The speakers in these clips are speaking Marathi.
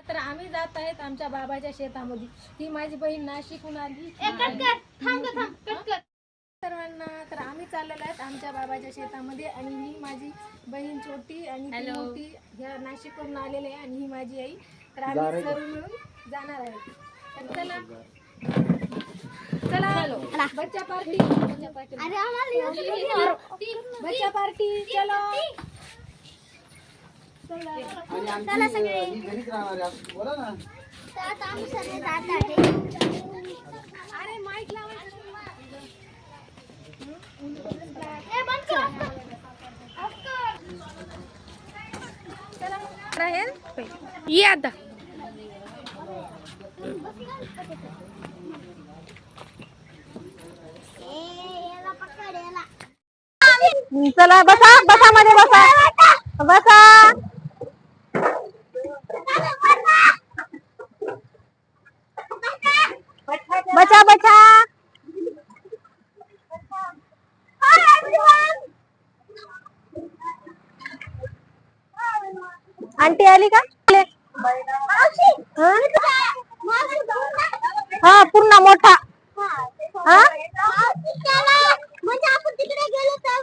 तर आम्ही जात आहेत आमच्या बाबाच्या शेतामध्ये. ही माझी बहीण नाशिकहून आली. सर्वांना तर आम्ही चाललेलो आहेत आमच्या बाबाच्या शेतामध्ये आणि ही माझी बहीण छोटी आणि ती मोठी ह्या नाशिकवरून आलेले आहे आणि ही माझी आई. तर आम्ही सर्व मिळून जाणार आहे. तर चला चला बच्चा पार्टी बच्चा पार्टी चलो चला सगळे घरीच राहणार आहे बोला ना. आता आम्ही सगळे जात आहे. अरे माईक लावायचं ए बंद कर राहील ये आता याला पकड याला. चला बसा बसा मध्ये बसा बसा बचा बचा आंटी आली का हा पूर्ण मोठा हा म्हणजे आपण तिकडे गेलो तर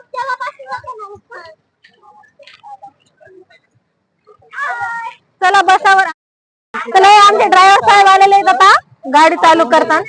चला बसावर चला हे आमचे ड्रायव्हर साहेब आलेले आहेत आता गाडी चालू करतात.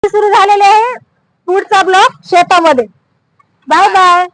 सुरू झालेले आहे पुढचा ब्लॉक शेतामध्ये. Bye bye.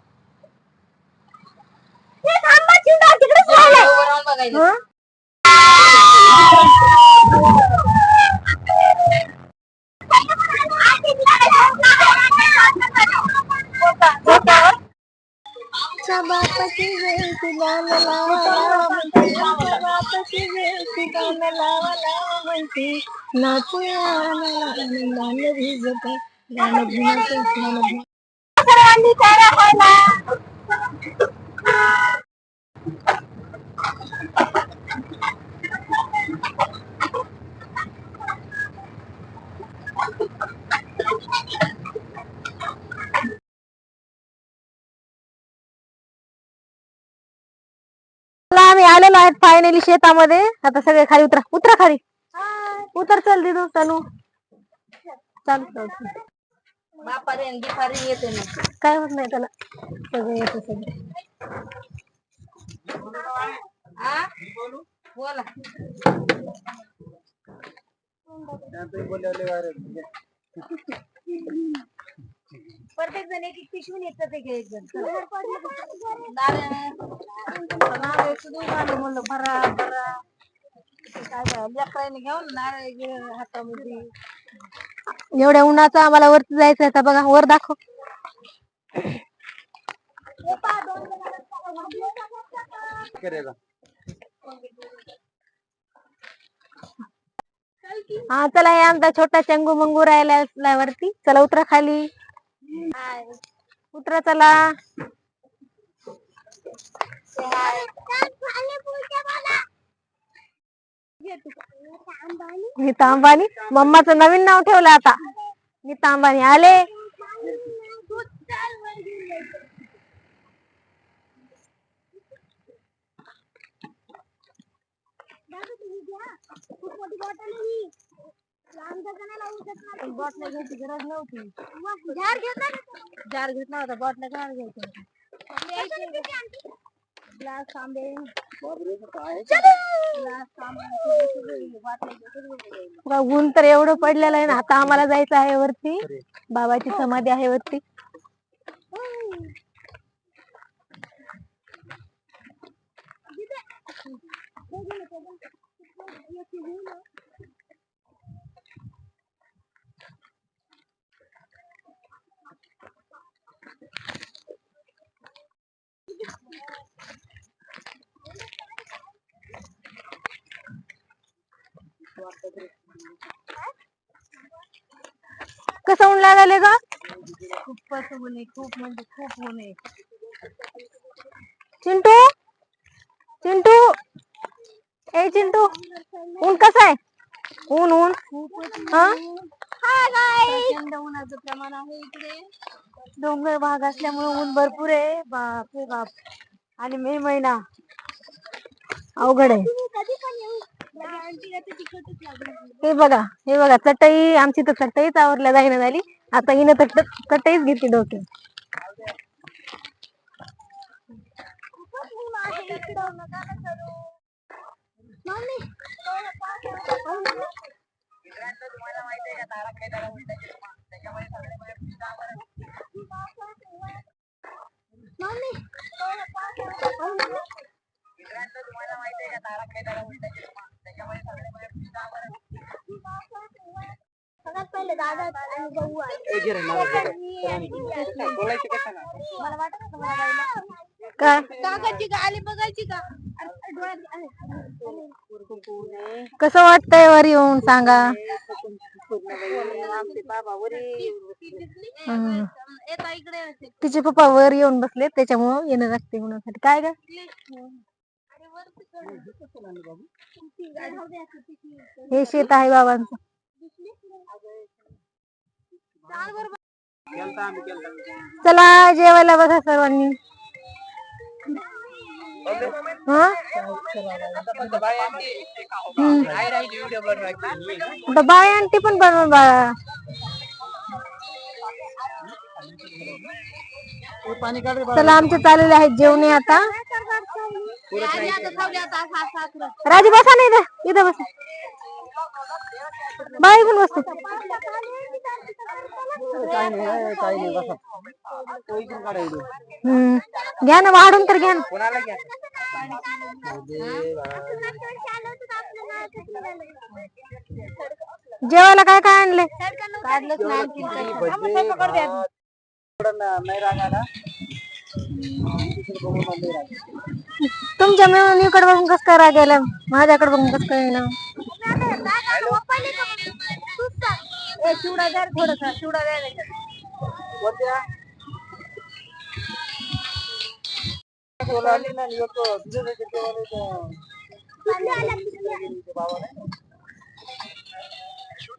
आम्ही आलेलो आहेत फायनली शेतामध्ये. आता सगळे खाली उतरा उतरा खाली उतर चल दिदू तनू चालू काय होत नाही त्याला सगळं येतं सगळं. बोला प्रत्येक जण एक पिशवून येतं ते घ्यायचं म्हणलं भरा भरा काय लेकरांनी घेऊन नारळ हातामध्ये. एवढ्या उन्हाचं आम्हाला वरती जायचं आहे. बघा वर दाखव. हा चला हे आमचा छोटा चंगू मंगू राहिला वरती. चला उतरा खाली उतरा चला. नीता अंबानी मम्माचं नवीन नाव ठेवलं आता नीता अंबानी आले. बॉटल घ्यायची गरज नव्हती. जार घेतला होता बॉटल काय घ्यायचं ग्लास तांबे ऊन तर एवढं पडलेलं आहे ना. आता आम्हाला जायचं आहे वरती. बाबाची समाधी आहे वरती. कसं ऊन लागायले का? खूपच ऊन आहे, खूप म्हणजे खूप ऊन आहे. चिंटू चिंटू ए चिंटू, ऊन कसं आहे? ऊन ऊन हा प्रचंड उन्हाचं प्रमाण आहे इकडे. डोंगर भाग असल्यामुळे ऊन भरपूर आहे. बाप रे बाप. आणि मे महिना अवघड आहे. हे बघा चटई, आमची तर चटईच आवरल्या जाईना झाली. आता हिनं तर चटईच घेतली डोक्यात. सगळ्यात पहिले दादा आणि भाऊ आले. मला वाटत होतं मला जायला. काय काकाची गाली बघायची का? कसं वाटतंय वर येऊन सांगा. तिचे पप्पा वर येऊन बसले, त्याच्यामुळं येणं लागते म्हणून. काय ग हे शेत आहे बाबांचं. चला जेवायला बसा सर्वांनी. बाय आंटी पण बनव बाळा. चला आमचे चाललेले आहेत जेवणे आता. राजू बसा नाही इथं बसा. बाई पण बसते. घ्या ना वाढून तर घ्या ना. जेवायला काय काय आणले? तुमच्या मेहुणीकडे बघून कस काय राग आला, माझ्याकडे बघून कस काय ना. चिवडा द्या थोडासा, चिवडा द्या.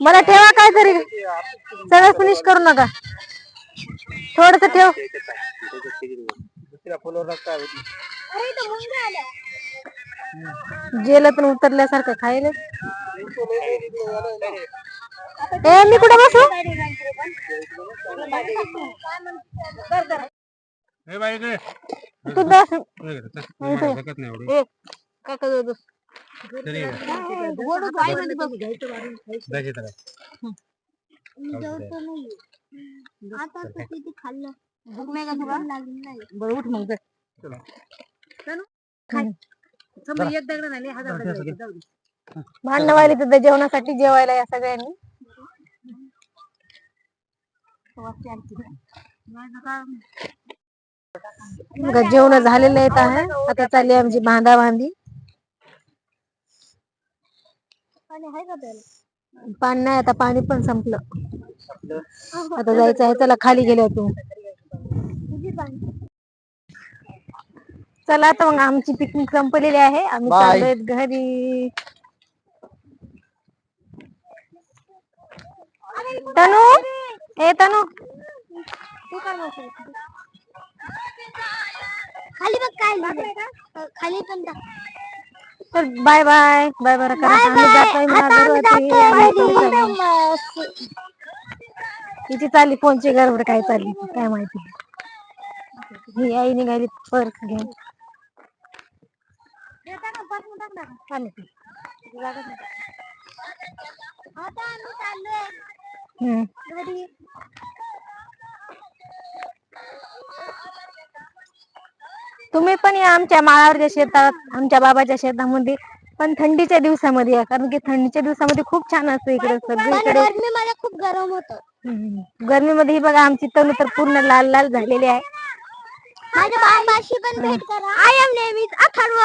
मला ठेवा काहीतरी, सगळं फिनिश करू नका, थोडस ठेव. जेलातून उतरल्यासारखं खायला. ए मी कुठे बसू? तू बस. भांडण वाली तर जेवणासाठी जेवायला या सगळ्यांनी. जेवण झालेलं आहे. आता चालली आमची बांधा बांधी. पाणी नाही, आता पाणी पण संपलं. आता जायचं आहे. चला खाली गेलो तू. चला आता मग आमची पिकनिक संपलेली आहे. आम्ही चाललोय घरी. तनू ए तनू तू काय म्हणते? खाली बघ काय लिहिलंय. खाली पण टाक. तर बाय बाय बाय बाय करा. आम्ही जातोय तिची चालली फोनची गडबड. काय चालली काय माहिती. ही आई निघाली पर्स घेऊन. तुम्ही पण या आमच्या माळावरच्या शेतात, आमच्या बाबाच्या शेतामध्ये पण थंडीच्या दिवसामध्ये या, कारण की थंडीच्या दिवसामध्ये खूप छान असतं इकडे सगळीकडे. गरमीमध्ये खूप गरम होतं. गरमीमध्ये ही बघा आमची तनू तर पूर्ण लाल लाल झालेली आहे. माझ्या बाबाशी पण भेट करा. आय एम नेहमीच अथर्व.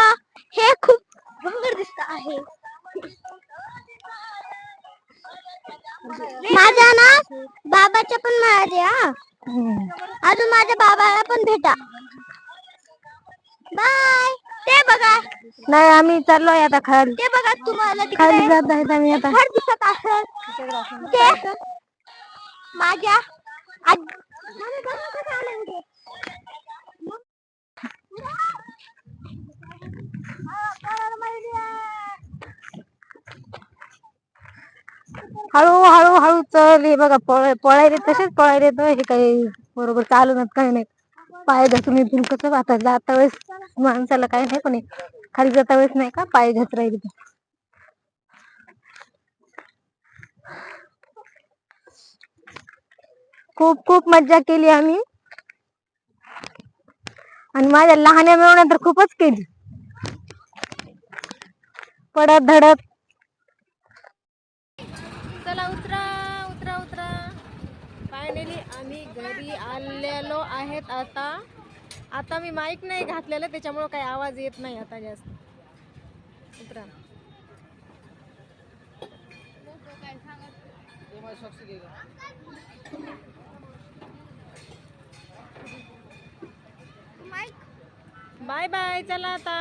हे खूप सुंदर दिसत आहे. माझ्या ना बाबाच्या पण माझ्या अजून माझ्या बाबाला पण भेटा. बाय. ते बघा. नाही आम्ही चाललोय आता खाली. ते बघा तुम्हाला खाली जात आहेत आम्ही आता. घर दिसत आहे. ते माझ्या हळू हळू हळू चल. हे बघा पळायले तसेच पळायले येतो. हे काही बरोबर चालूनच काही नाही. पाय घसरून येतील कसं. आता जाता वेळेस माणसाला काही नाही, पण खाली जाता वेळेस नाही का पाय घसरायचे. खूप खूप मज्जा केली आम्ही, आणि माझ्या लहान्या मिळवण्या तर खूपच केली, पडत धडत. चला उतरा उतरा उतरा. फायनली आम्ही घरी आलेलो आहेत. आता मी माईक नाही घातलेलं, त्याच्यामुळे काही आवाज येत नाही आता जास्त. उतरा. Bye bye. चला आता.